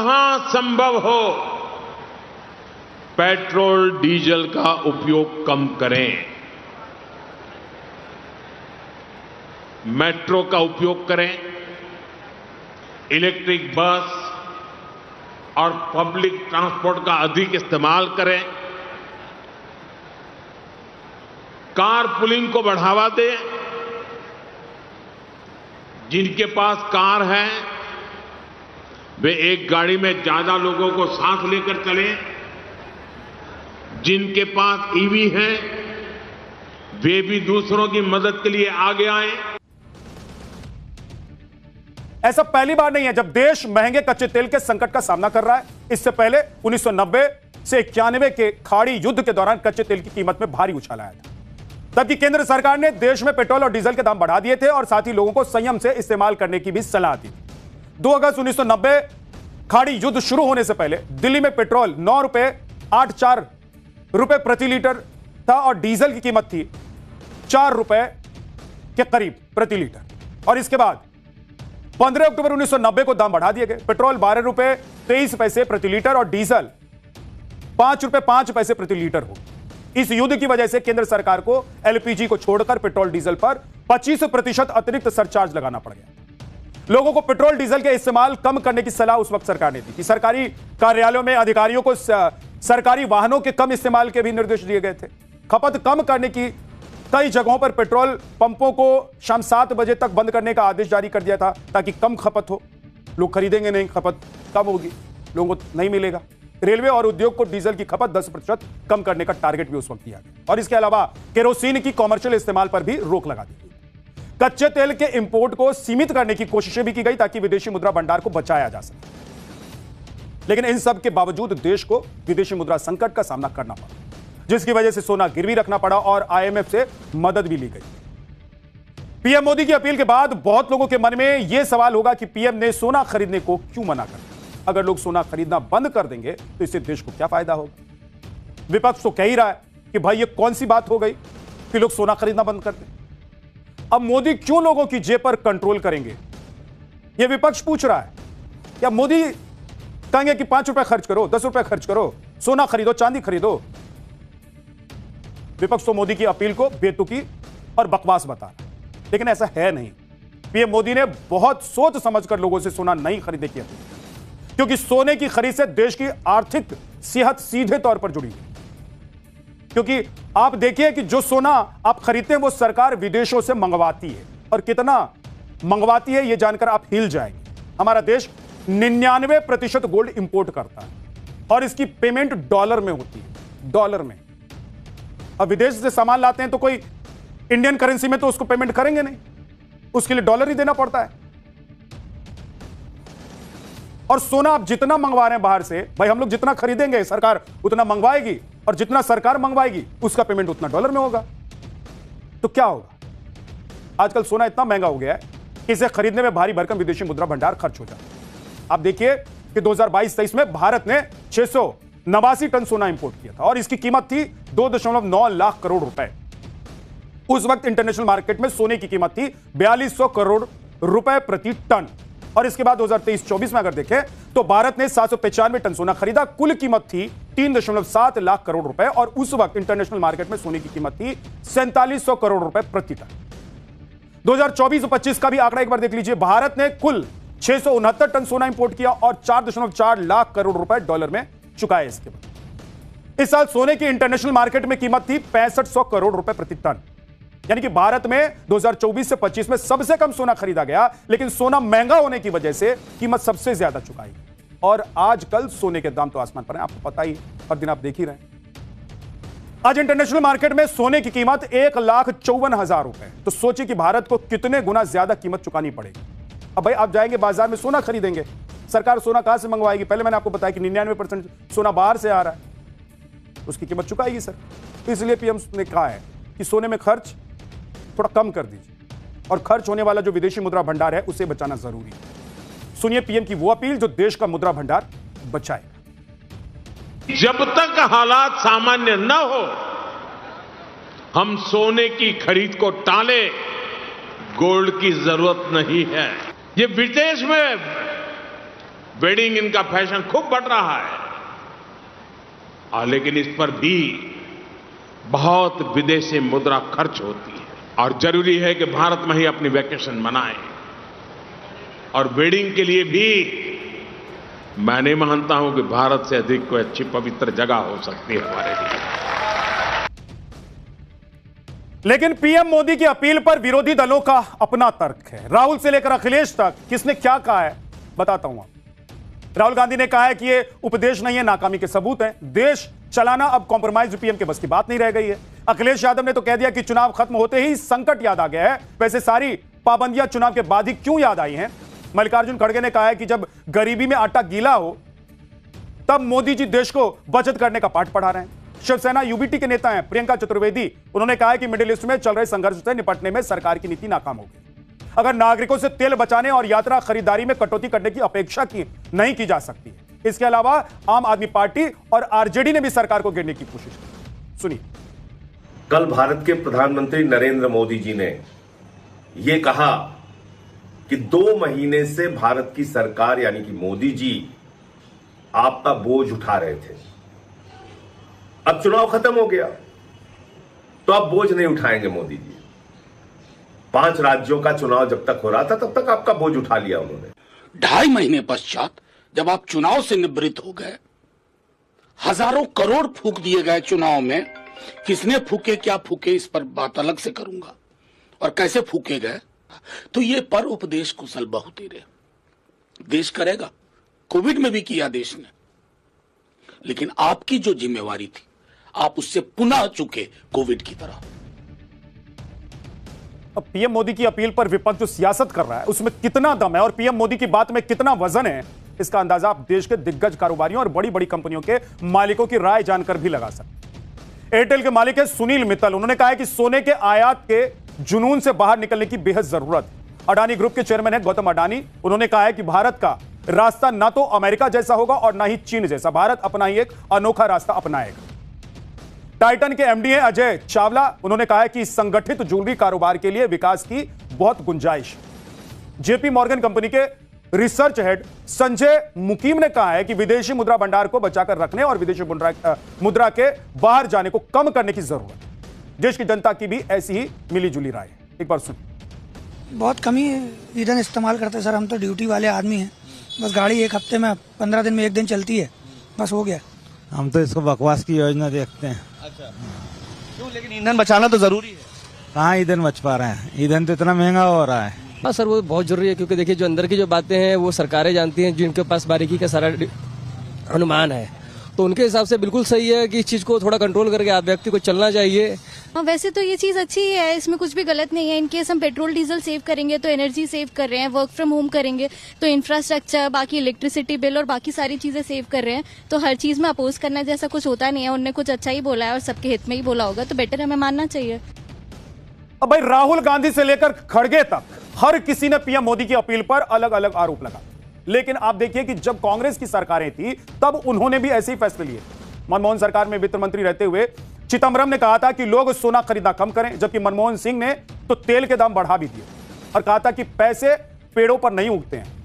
जहां संभव हो पेट्रोल डीजल का उपयोग कम करें, मेट्रो का उपयोग करें, इलेक्ट्रिक बस और पब्लिक ट्रांसपोर्ट का अधिक इस्तेमाल करें, कार पुलिंग को बढ़ावा दें, जिनके पास कार है वे एक गाड़ी में ज्यादा लोगों को साथ लेकर चलें, जिनके पास ईवी है वे भी दूसरों की मदद के लिए आगे आए। ऐसा पहली बार नहीं है जब देश महंगे कच्चे तेल के संकट का सामना कर रहा है। इससे पहले 1990 से 91 के खाड़ी युद्ध के दौरान कच्चे तेल की कीमत में भारी उछाल आया था। तब केंद्र सरकार ने देश में पेट्रोल और डीजल के दाम बढ़ा दिए थे और साथ ही लोगों को संयम से इस्तेमाल करने की भी सलाह दी। 2 अगस्त 1990 खाड़ी युद्ध शुरू होने से पहले दिल्ली में पेट्रोल 9.84 रुपए प्रति लीटर था और डीजल की कीमत थी 4 रुपए के करीब प्रति लीटर। और इसके बाद 15 अक्टूबर 1990 को दाम बढ़ा दिए गए। पेट्रोल 12 रुपए 23 पैसे प्रति लीटर और डीजल 5 रुपए 5 पैसे प्रति लीटर हो। इस युद्ध की वजह से केंद्र सरकार को एलपीजी को छोड़कर पेट्रोल डीजल पर 25% अतिरिक्त सरचार्ज लगाना पड़ गया। लोगों को पेट्रोल डीजल के इस्तेमाल कम करने की सलाह उस वक्त सरकार ने दी थी। सरकारी कार्यालयों में अधिकारियों को सरकारी वाहनों के कम इस्तेमाल के भी निर्देश दिए गए थे। खपत कम करने की कई जगहों पर पेट्रोल पंपों को शाम 7 बजे तक बंद करने का आदेश जारी कर दिया था ताकि कम खपत हो। लोग खरीदेंगे नहीं, खपत कम होगी, लोगों को नहीं मिलेगा। रेलवे और उद्योग को डीजल की खपत 10% कम करने का टारगेट भी उस वक्त दिया गया और इसके अलावा केरोसिन की कॉमर्शियल इस्तेमाल पर भी रोक लगा दी गई। कच्चे तेल के इंपोर्ट को सीमित करने की कोशिशें भी की गई ताकि विदेशी मुद्रा भंडार को बचाया जा सके, लेकिन इन सब के बावजूद देश को विदेशी मुद्रा संकट का सामना करना पड़ा, जिसकी वजह से सोना गिरवी रखना पड़ा और आईएमएफ से मदद भी ली गई। पीएम मोदी की अपील के बाद बहुत लोगों के मन में यह सवाल होगा कि पीएम ने सोना खरीदने को क्यों मना कर दिया। अगर लोग सोना खरीदना बंद कर देंगे तो इससे देश को क्या फायदा होगा। विपक्ष तो कह ही रहा है कि भाई ये कौन सी बात हो गई कि लोग सोना खरीदना बंद कर दें। अब मोदी क्यों लोगों की जेब पर कंट्रोल करेंगे, यह विपक्ष पूछ रहा है। क्या मोदी कहेंगे कि 5 रुपए खर्च करो, 10 रुपए खर्च करो, सोना खरीदो, चांदी खरीदो। विपक्ष तो मोदी की अपील को बेतुकी और बकवास बता रहा है, लेकिन ऐसा है नहीं। पीएम मोदी ने बहुत सोच समझकर लोगों से सोना नहीं खरीदने की अपील, क्योंकि सोने की खरीद से देश की आर्थिक सेहत सीधे तौर पर जुड़ी है। क्योंकि आप देखिए कि जो सोना आप खरीदते हैं वो सरकार विदेशों से मंगवाती है, और कितना मंगवाती है यह जानकर आप हिल जाएंगे। हमारा देश 99% गोल्ड इंपोर्ट करता है और इसकी पेमेंट डॉलर में होती है, डॉलर में। अब विदेश से सामान लाते हैं तो कोई इंडियन करेंसी में तो उसको पेमेंट करेंगे नहीं, उसके लिए डॉलर ही देना पड़ता है। और सोना आप जितना मंगवा रहे हैं बाहर से, भाई हम लोग जितना खरीदेंगे सरकार उतना मंगवाएगी, और जितना सरकार मंगवाएगी उसका पेमेंट उतना डॉलर में होगा। तो क्या होगा। आजकल सोना इतना महंगा हो गया है कि इसे खरीदने में भारी भरकम विदेशी मुद्रा भंडार खर्च हो जाता है। आप देखिए कि 2022-23 में भारत ने 689 टन सोना इंपोर्ट किया था और इसकी कीमत थी 2.9 लाख करोड़ रुपए। उस वक्त इंटरनेशनल मार्केट में सोने की कीमत थी 4200 करोड़ रुपए प्रति टन। और इसके बाद 2023-24 में अगर देखें तो भारत ने 795 टन सोना खरीदा। कुल कीमत थी 3.7 लाख करोड़ रुपए और उस वक्त इंटरनेशनल मार्केट में सोने की कीमत थी 4700 करोड़ रुपए प्रति टन। 2024-25 का भी आंकड़ा एक बार देख लीजिए। भारत ने कुल 669 टन सोना इंपोर्ट किया और 4.4 लाख करोड़ रुपए डॉलर में चुकाए। इसके बाद इस साल सोने की इंटरनेशनल मार्केट में कीमत थी 6500 करोड़ रुपए प्रति टन। यानी कि भारत में 2024 से 25 में सबसे कम सोना खरीदा गया, लेकिन सोना महंगा होने की वजह से कीमत सबसे ज्यादा चुकाई। और आजकल सोने के दाम तो आसमान पर हैं, आपको पता ही, हर दिन आप देख ही रहे हैं। आज इंटरनेशनल मार्केट में सोने की कीमत 1,54,000 रुपए। तो सोचिए कि भारत को कितने गुना ज्यादा कीमत चुकानी पड़ेगी। अब भाई आप जाएंगे बाजार में सोना खरीदेंगे, सरकार सोना कहां से मंगवाएगी। पहले मैंने आपको बताया कि 99% सोना बाहर से आ रहा है, उसकी कीमत चुकाएगी सर। इसलिए पीएम ने कहा है कि सोने में खर्च थोड़ा कम कर दीजिए और खर्च होने वाला जो विदेशी मुद्रा भंडार है उसे बचाना जरूरी है। सुनिए पीएम की वो अपील जो देश का मुद्रा भंडार बचाएगा। जब तक हालात सामान्य न हो हम सोने की खरीद को टाले, गोल्ड की जरूरत नहीं है। ये विदेश में वेडिंग इनका फैशन खूब बढ़ रहा है, और लेकिन इस पर भी बहुत विदेशी मुद्रा खर्च होती है, और जरूरी है कि भारत में ही अपनी वैकेशन मनाएं। और वेडिंग के लिए भी मैं नहीं मानता हूं कि भारत से अधिक कोई अच्छी पवित्र जगह हो सकती है हमारे लिए। लेकिन पीएम मोदी की अपील पर विरोधी दलों का अपना तर्क है। राहुल से लेकर अखिलेश तक किसने क्या कहा है बताता हूं। राहुल गांधी ने कहा है कि ये उपदेश नहीं है, नाकामी के सबूत हैं। देश चलाना अब कॉम्प्रोमाइज पीएम के बस की बात नहीं रह गई है। अखिलेश यादव ने तो कह दिया कि चुनाव खत्म होते ही संकट याद आ गया है। वैसे सारी पाबंदियां चुनाव के बाद ही क्यों याद आई हैं? मल्लिकार्जुन खड़गे ने कहा है कि जब गरीबी में आटा गीला हो तब मोदी जी देश को बचत करने का पाठ पढ़ा रहे हैं। शिवसेना यूबीटी के नेता हैं प्रियंका चतुर्वेदी, उन्होंने कहा है कि मिडिल ईस्ट में चल रहे संघर्ष से निपटने में सरकार की नीति नाकाम होगी। अगर नागरिकों से तेल बचाने और यात्रा खरीदारी में कटौती करने की अपेक्षा की नहीं की जा सकती है। इसके अलावा आम आदमी पार्टी और आरजेडी ने भी सरकार को गिरने की कोशिश की। सुनिए। कल भारत के प्रधानमंत्री नरेंद्र मोदी जी ने यह कहा कि 2 महीने से भारत की सरकार यानी कि मोदी जी आपका बोझ उठा रहे थे। अब चुनाव खत्म हो गया तो अब बोझ नहीं उठाएंगे मोदी जी। 5 राज्यों का चुनाव जब तक हो रहा था तब तक आपका बोझ उठा लिया उन्होंने। 2.5 महीने पश्चात जब आप चुनाव से निवृत्त हो गए, हजारों करोड़ फूंक दिए गए चुनाव में, किसने फूके क्या फूके इस पर बात अलग से करूंगा, और कैसे फूके गए तो ये पर उपदेश कुशल बहुतेरे देश करेगा। कोविड में भी किया देश ने, लेकिन आपकी जो जिम्मेवारी थी आप उससे पुनः चुके कोविड की तरह। अब पीएम मोदी की अपील पर विपक्ष जो सियासत कर रहा है उसमें कितना दम है और पीएम मोदी की बात में कितना वजन है, इसका अंदाजा आप देश के दिग्गज कारोबारियों और बड़ी बड़ी कंपनियों के मालिकों की राय जानकर भी लगा सकते। एयरटेल के मालिक है सुनील मित्तल, उन्होंने कहा है कि सोने के आयात के जुनून से बाहर निकलने की बेहद जरूरत है। अडानी ग्रुप के चेयरमैन है गौतम अडानी, उन्होंने कहा है कि भारत का रास्ता ना तो अमेरिका जैसा होगा और ना ही चीन जैसा, भारत अपना ही एक अनोखा रास्ता अपनाएगा। टाइटन के एमडी हैं अजय चावला, उन्होंने कहा है कि संगठित ज्वेलरी कारोबार के लिए विकास की बहुत गुंजाइश है। जेपी मॉर्गन कंपनी के रिसर्च हेड संजय मुकीम ने कहा है कि विदेशी मुद्रा भंडार को बचाकर रखने और विदेशी मुद्रा के बाहर जाने को कम करने की जरूरत है। देश की जनता की भी ऐसी ही मिली जुली राय है। एक बार सुन। बहुत कम ही ईंधन इस्तेमाल करते सर, हम तो ड्यूटी वाले आदमी हैं। बस गाड़ी 1 हफ्ते में 15 दिन में 1 दिन चलती है, बस हो गया। हम तो इसको बकवास की योजना देखते हैं। अच्छा, क्यों? लेकिन ईंधन बचाना तो जरूरी है। कहाँ ईंधन बच पा रहे हैं, ईंधन तो इतना महंगा हो रहा है। हाँ सर, वो बहुत जरूरी है, क्योंकि देखिए जो अंदर की जो बातें हैं वो सरकारें जानती हैं, जिनके पास बारीकी का सारा अनुमान है, तो उनके हिसाब से बिल्कुल सही है कि इस चीज को थोड़ा कंट्रोल करके आप व्यक्ति को चलना चाहिए। हाँ, वैसे तो ये चीज अच्छी है, इसमें कुछ भी गलत नहीं है। इनकेस हम पेट्रोल डीजल सेव करेंगे तो एनर्जी सेव कर रहे हैं, वर्क फ्रॉम होम करेंगे तो इंफ्रास्ट्रक्चर, बाकी इलेक्ट्रिसिटी बिल और बाकी सारी चीजें सेव कर रहे हैं। तो हर चीज में अपोज करना जैसा कुछ होता नहीं है। उनने कुछ अच्छा ही बोला है और सबके हित में ही बोला होगा, तो बेटर हमें मानना चाहिए। अब भाई राहुल गांधी से लेकर खड़गे तक हर किसी ने पीएम मोदी की अपील पर अलग अलग आरोप लगा, लेकिन आप देखिए कि जब कांग्रेस की सरकारें थी तब उन्होंने भी ऐसे ही फैसले लिए। मनमोहन सरकार में वित्त मंत्री रहते हुए चिदंबरम ने कहा था कि लोग सोना खरीदना कम करें, जबकि मनमोहन सिंह ने तो तेल के दाम बढ़ा भी दिए और कहा था कि पैसे पेड़ों पर नहीं उगते हैं।